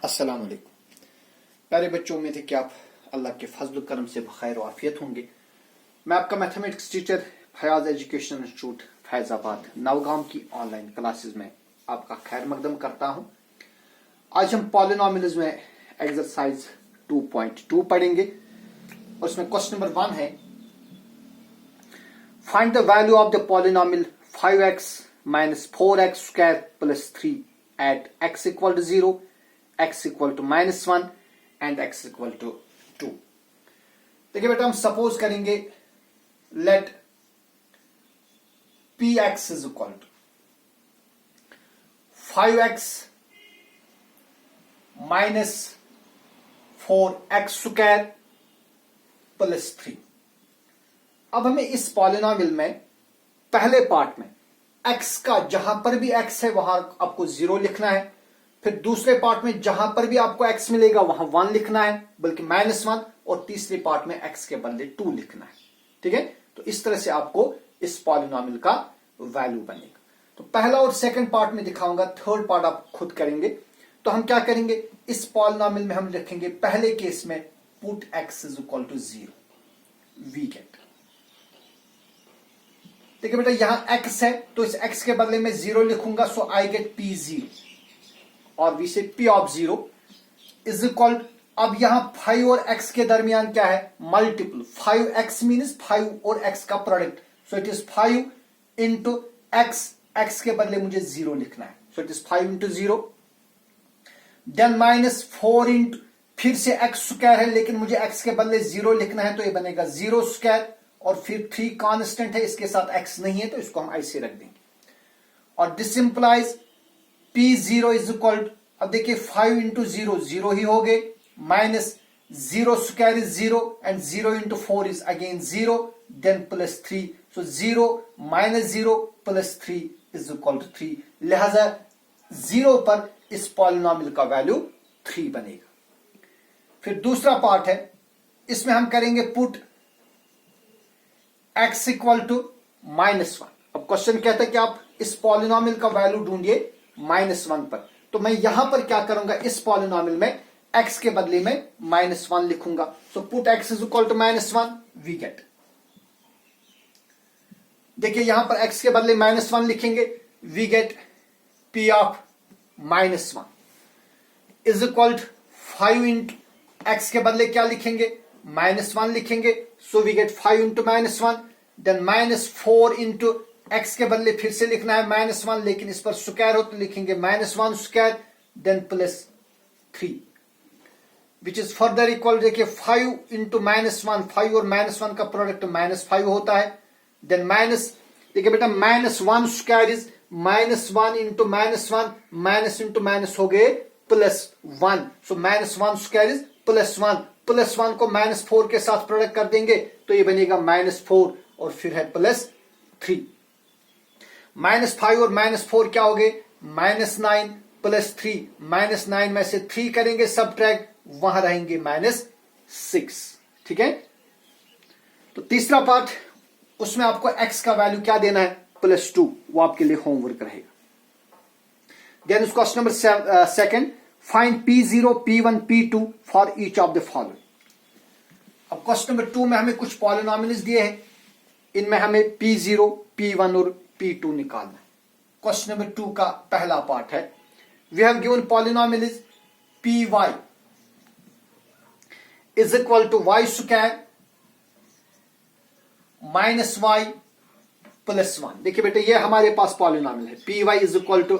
अस्सलाम वालेकुम प्यारे बच्चों, उम्मीद है कि आप अल्लाह के फजल करम से बखैर और आफियत होंगे। मैं आपका mathematics teacher Fayaz education institute Faizabad Nowgam की ऑनलाइन क्लासेस में आपका खैर मकदम करता हूं। आज हम पॉलिनोमियल्स में एक्सरसाइज 2.2 पढ़ेंगे और उसमें क्वेश्चन नंबर 1 है, find the value of the polynomial 5x minus 4x square plus 3 at x equal to 0, x equal to -1 and x equal to 2। देखिए बेटा, हम सपोज करेंगे late px is equal to 5x minus 4x square plus 3। अब हमें इस polynomial में पहले part में x का जहां पर भी x है वहां आपको 0 लिखना है, फिर दूसरे पार्ट में जहां पर भी आपको x मिलेगा वहां 1 लिखना है, बल्कि -1, और तीसरे पार्ट में x के बदले 2 लिखना है। ठीक है, तो इस तरह से आपको इस पॉलिनोमियल का वैल्यू बनेगा। तो पहला और सेकंड पार्ट में दिखाऊंगा, थर्ड पार्ट आप खुद करेंगे। तो हम क्या करेंगे, इस पॉलिनोमियल में हम लिखेंगे पहले केस में put x is equal to 0, we get. देखिए बेटा, यहां x है तो इस x के बदले में 0 लिखूंगा, सो आई गेट p0 और वी से p ऑफ 0 इज इक्वल। अब यहां 5 और x के दरमियान क्या है, मल्टीपल। 5x मीन्स 5 और x का product, so it is 5 into x। x के बदले मुझे 0 लिखना है, so it is 5 into 0। Then -4 into, फिर से x स्क्वायर है लेकिन मुझे x के बदले 0 लिखना है, तो ये बनेगा 0 स्क्वायर, और फिर 3 कांस्टेंट है, इसके साथ x नहीं है तो इसको हम ऐसे रख देंगे। और this implies p0 is equal, अब देखिए 5 इंटू 0 0 ही हो गए, minus 0 square is 0 and 0 into 4 is again 0, then plus 3, so 0 minus 0 plus 3 is equal to 3। लिहाजा 0 पर इस पॉलिनोमियल का वैल्यू 3 बनेगा। फिर दूसरा पार्ट है, इसमें हम करेंगे पुट x इक्वल टू -1। अब क्वेश्चन कहता है कि आप इस पॉलिनोमियल का वैल्यू ढूंढिए -1 पर, तो मैं यहां पर क्या करूंगा, इस पॉलिनोमियल में x के बदले में -1 लिखूंगा। So put x is equal to -1, we get. देखिए यहां पर x के बदले -1 लिखेंगे, we get p of -1 is equal to 5 into x के बदले क्या लिखेंगे, -1 लिखेंगे, so we get 5 into -1। Then -4 into x के बदले फिर से लिखना है -1, लेकिन इस पर स्क्वायर हो तो लिखेंगे -1 square, then plus 3 which is further equal. देखिए 5 इंटू -1, 5 और -1 का प्रोडक्ट -5 होता है। देन देखिए बेटा, -1 square is -1 into -1, minus into minus हो गए +1, सो -1 स्क्वायर इज +1, +1 को -4 के साथ प्रोडक्ट कर देंगे तो ये बनेगा -4 और फिर है +3। -5 और -4 क्या हो गए, -9 +3, -9 में से 3 करेंगे सबट्रैक्ट, वहां रहेंगे -6। ठीक है, तो तीसरा पार्ट, उसमें आपको x का वैल्यू क्या देना है, +2, वो आपके लिए होमवर्क रहेगा। Then question number second, find p0, p1, p2 for each of the following. अब क्वेश्चन नंबर 2 में हमें कुछ पॉलिनोमियल्स दिए हैं, इनमें हमें p0, p1 और p2 निकालना है। क्वेश्चन नंबर 2 का पहला पार्ट है, we have given polynomial is py is equal to y square minus y plus 1। देखिए बेटे, ये हमारे पास पॉलिनोमियल है, py is equal to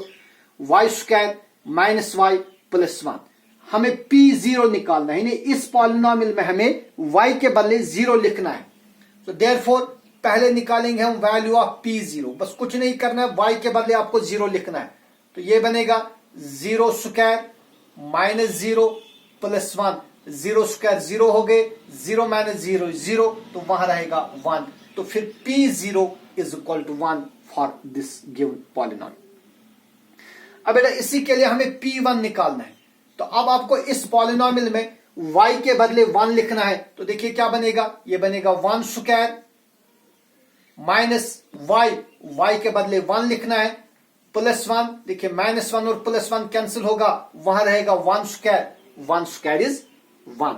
y square minus y plus 1। हमें p0 निकालना है, यानी इस पॉलिनोमियल में हमें y के बदले 0 लिखना है। तो देयरफॉर पहले निकालेंगे हम वैल्यू ऑफ p0, बस कुछ नहीं करना है, y के बदले आपको 0 लिखना है। तो ये बनेगा 0 स्क्वायर माइनस 0 प्लस 1, 0 स्क्वायर 0 हो गए, 0 माइनस 0 0, तो वहां रहेगा 1। तो फिर p0 is equal to 1 for this given polynomial. अब बेटा, इसी के लिए हमें p1 निकालना है, तो अब आपको इस पॉलिनोमियल में y के बदले 1 लिखना है। तो देखिए क्या बनेगा, ये बनेगा 1 स्क्वायर माइनस y के बदले 1 लिखना है, +1, देखिए -1 और +1 कैंसिल होगा, वहां रहेगा 1 स्क्वायर इज 1।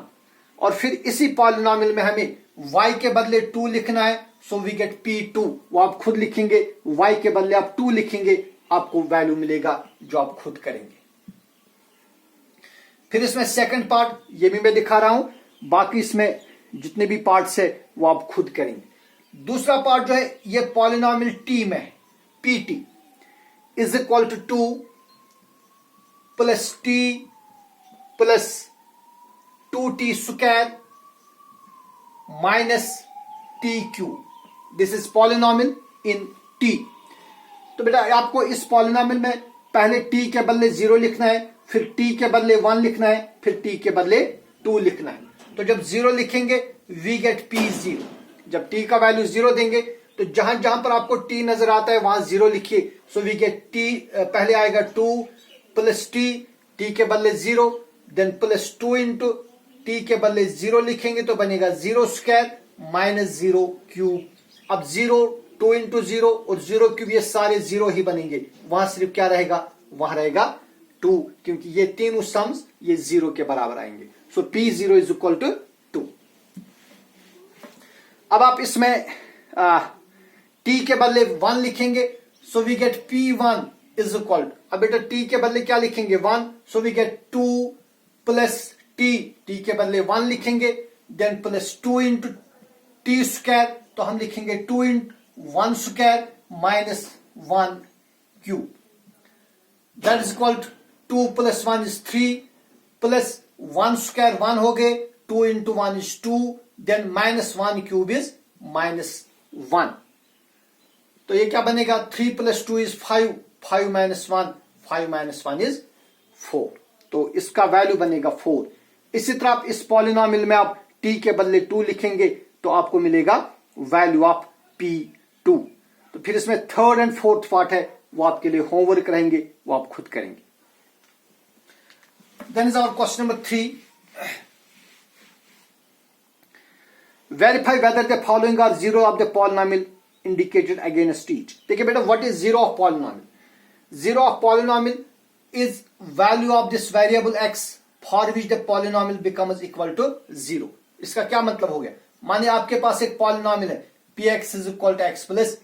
और फिर इसी पॉलिनोमियल में हमें y के बदले 2 लिखना है, सो वी गेट P2। वो आप खुद लिखेंगे, y के बदले आप 2 लिखेंगे, आपको वैल्यू मिलेगा जो आप खुद करेंगे। फिर इसमें सेकंड पार्ट ये भी मैं दिखा रहा हूं, बाकी इसमें जितने भी पार्ट्स है वो आप खुद करेंगे। दूसरा पार्ट जो है ये पॉलिनोमियल t में है, pt is equal to 2 plus t plus 2t square minus t cube. This is polynomial in t। तो बेटा आपको इस पॉलिनोमियल में पहले t के बदले 0 लिखना है, फिर t के बदले 1 लिखना है, फिर t के बदले 2 लिखना है। तो जब 0 लिखेंगे वी गेट p0। जब t का वैल्यू 0 देंगे तो जहां जहां पर आपको t नजर आता है वहां 0 लिखिए। सो वी गेट t, पहले आएगा 2 प्लस t के बदले 0, देन प्लस 2 इंटू t के बदले 0 लिखेंगे तो बनेगा 0 स्क्वायर माइनस 0 क्यूब। अब 0, 2 इंटू 0 और 0 क्यूब, ये सारे 0 ही बनेंगे, वहां सिर्फ क्या रहेगा, वहां रहेगा 2, क्योंकि ये तीनों सम्स ये 0 के बराबर आएंगे। So P0 is equal to 2। अब आप इसमें t के बदले 1 लिखेंगे, so we get P1 is equal to, अब बेटा t के बदले क्या लिखेंगे 1, so we get 2 plus t के बदले 1 लिखेंगे, then plus 2 into t square, तो हम लिखेंगे 2 into 1 square minus 1 cube. That is equal to 2 plus 1 is 3 plus 1 square 1 हो गए, 2 into 1 is 2, then minus 1 cube is minus 1। तो ये क्या बनेगा, 3 plus 2 is 5, 5 minus 1, 5 minus 1 is 4। तो इसका वैल्यू बनेगा 4। इसी तरह आप इस पॉलिनोमियल में आप t के बदले 2 लिखेंगे तो आपको मिलेगा वैल्यू ऑफ P2। तो फिर इसमें थर्ड एंड फोर्थ पार्ट है, वो आपके लिए होमवर्क रहेंगे, वो आप खुद करेंगे। Then is our question number 3, verify whether the following are zero of the polynomial indicated against each. देखिए बेटा what is zero of polynomial. Zero of polynomial is value of this variable x for which the polynomial becomes equal to 0। इसका क्या मतलब हो गया, मानिए आपके पास एक पॉलिनोमियल है px is equal to x plus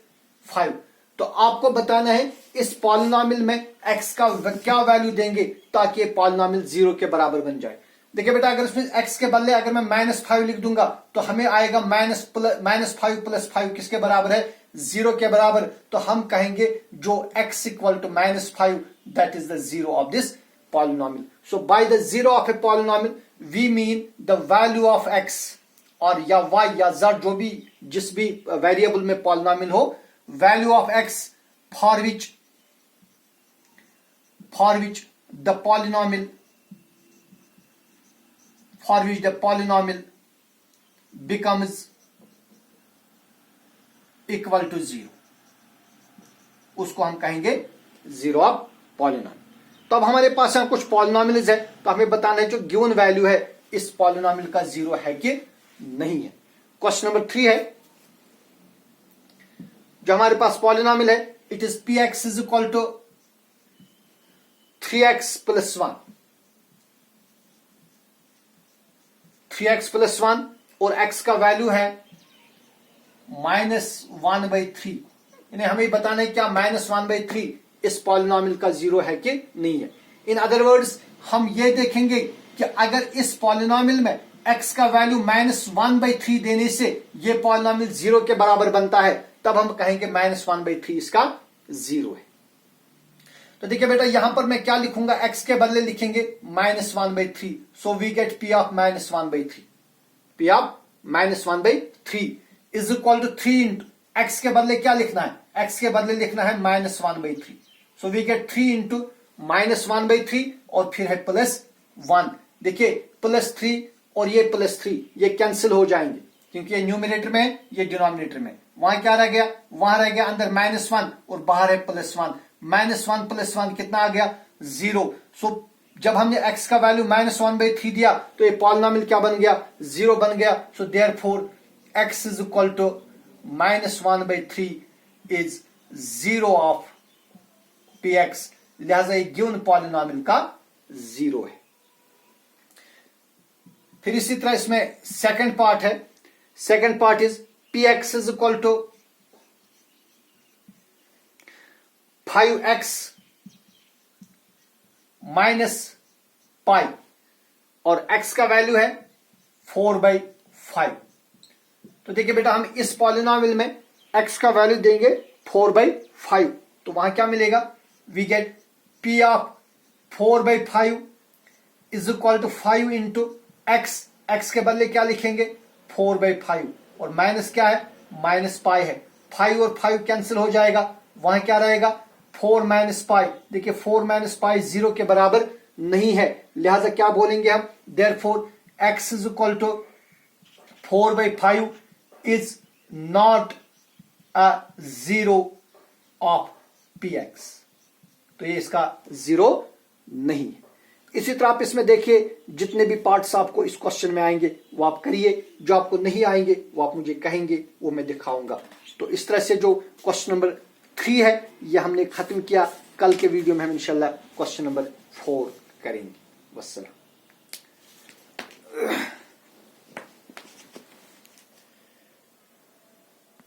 5, तो आपको बताना है इस पॉलिनोमियल में x का क्या वैल्यू देंगे ताकि ये पॉलिनोमियल 0 के बराबर बन जाए। देखिए बेटा अगर इसमें x के बदले अगर मैं -5 लिख दूंगा तो हमें आएगा -5 प्लस 5 किसके बराबर है, 0 के बराबर। तो हम कहेंगे जो x equal to -5 that is the zero of this polynomial. So by the zero of a polynomial we mean the value of x और या y या z, जो भी जिस भी वेरिएबल में पॉलिनोमियल हो, value of x for which the polynomial becomes equal to 0, उसको हम कहेंगे जीरो ऑफ पॉलिनोमियल। तो अब हमारे पास यहाँ कुछ पॉलिनोमियल्स है, तो हमें बताना है जो गिवन वैल्यू है इस पॉलिनोमियल का जीरो है कि नहीं है। क्वेश्चन नंबर 3 है, जो हमारे पास पॉलिनोमियल है it is px is equal to 3x plus 1, 3x plus 1 और x का वैल्यू है -1/3। इन्हें हमें बताना है क्या -1/3 इस पॉलिनोमियल का जीरो है कि नहीं है। इन अदर वर्ड्स हम ये देखेंगे कि अगर इस पॉलिनोमियल में x का वैल्यू -1/3 देने से ये पॉलिनोमियल 0 के बराबर बनता है, तब हम कहेंगे -1/3 इसका जीरो है। तो देखिए बेटा यहां पर मैं क्या लिखूंगा, x के बदले लिखेंगे -1/3, so we get p of -1/3। p of -1/3 is equal to 3 into x के बदले क्या लिखना है, x के बदले लिखना है -1/3, सो वी गेट 3 इंटू -1/3 और फिर है प्लस 1। देखिए +3 और ये +3 ये कैंसिल हो जाएंगे क्योंकि ये न्यूमरेटर में है, ये डिनोमिनेटर में। वहां क्या रह गया, वहां रह गया अंदर -1 और बाहर है +1। -1 प्लस 1 कितना आ गया, 0। सो जब हमने x का वैल्यू -1/3 दिया तो ये पॉलिनोमियल क्या बन गया, 0 बन गया। So therefore x is equal to -1/3 is zero of P X, लिहाजा ये गिवन पॉलिनोमियल का जीरो है। फिर इसी तरह इसमें सेकंड पार्ट है, second part is P X is equal to 5x minus pi और x का वैल्यू है 4/5। तो देखिए बेटा, हम इस पॉलिनोमियल में x का वैल्यू देंगे 4/5, तो वहां क्या मिलेगा, we get p of 4/5 is equal to 5 into x, x के बदले क्या लिखेंगे 4/5 और माइनस क्या है, माइनस पाई है, 5 और 5 कैंसिल हो जाएगा, वहां क्या रहेगा 4 माइनस पाई। देखिए 4 माइनस पाई 0 के बराबर नहीं है, लिहाजा क्या बोलेंगे हम, therefore x is equal to 4/5 is not a zero of px, तो ये इसका जीरो नहीं है। इसी तरह आप इसमें देखिए जितने भी पार्ट्स आपको इस क्वेश्चन में आएंगे वो आप करिए, जो आपको नहीं आएंगे वो आप मुझे कहेंगे, वो मैं दिखाऊंगा। तो इस तरह से जो क्वेश्चन नंबर 3 है ये हमने खत्म किया। कल के वीडियो में हम इंशाल्लाह क्वेश्चन नंबर 4 करेंगे। वस्सलाम।